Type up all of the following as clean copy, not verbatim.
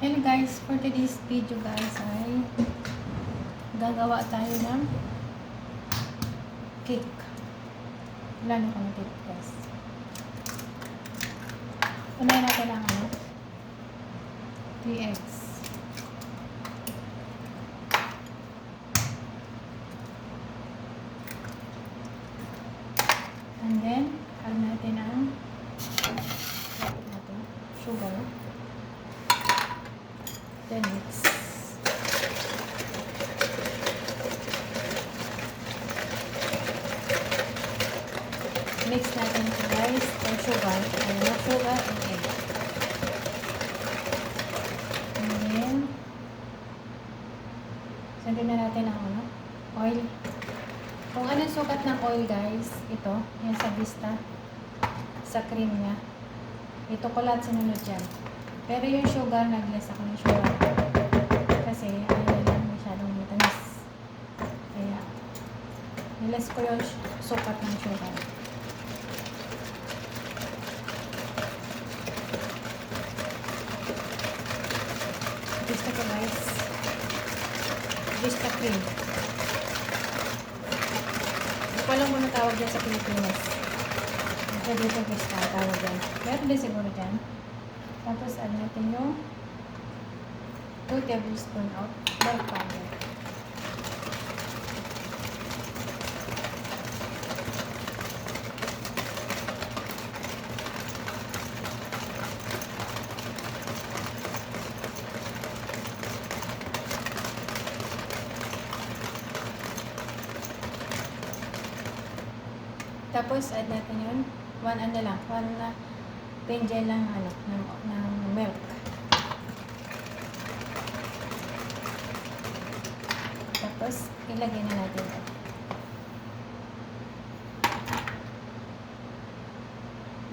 Hello guys, for today's video guys ay gagawa tayo ng cake. Lalo ko ng cake guys. Unahin natin ang 3 eggs. And then, add natin ang sugar. Then mix. Mix natin ito guys, ang sugar, and egg. And then, sandin na natin ang oil. Kung anong sukat ng oil guys, ito, yan sa Vista, sa cream niya. Ito ko lahat sinunod dyan. Pero yung sugar, nag-less ako ng sugar. Kasi, ayaw lang masyadong matamis. Kaya, niless ko yung sukat ng sugar. Vista ko guys. Vista cream. Hindi ko alam kung tawag dyan sa Pilipinas. Ito dito Vista, tawag dyan. Meron din siguro dyan. Tapos, add natin yung 2 tablespoons of milk powder. Tapos, add natin yun. 1 pinjel lang ng milk. Tapos, ilagay na natin ito.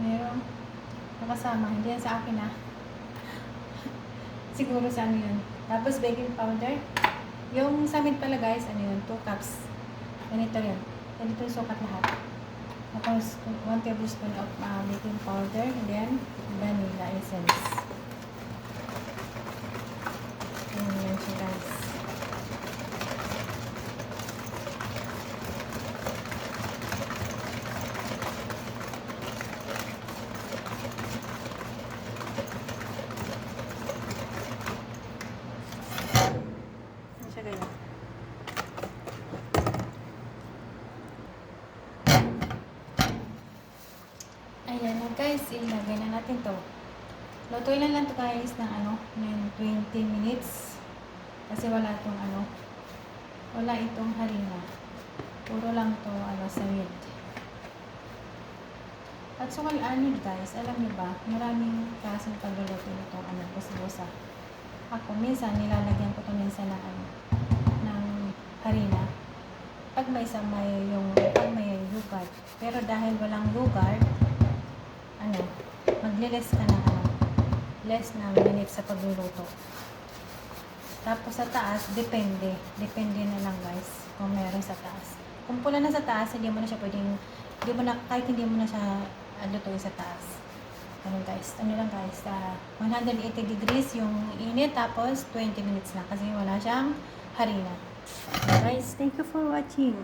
Merong nakasama. Hindi yan sa akin siguro sa ano yun. Tapos, baking powder. Yung sa amin pala guys, 2 cups. Ganito yun. Ganito yung sukat lahat. Tapos, 1 tablespoon of baking powder and then vanilla essence. Ayan siya guys. Ayan siya guys. Ayan na guys, ilagay na natin to. Lutuin na lang to guys ng 20 minutes. Kasi wala itong wala itong harina. Puro lang to sa mid. At sukal guys, alam niyo ba, maraming klaseng pagluluto nitong busa-busa. Ako minsan nilalagyan ko to minsan ng harina. Pag may yogurt. Pero dahil walang yogurt, magle-less ka ng less na minutes sa pagluluto. Tapos sa taas, depende na lang guys kung meron sa taas. Kung pula na sa taas, kahit hindi mo na siya lutuin sa taas. Guys, 180 degrees yung init, tapos 20 minutes na kasi wala siyang harina. Guys, thank you for watching.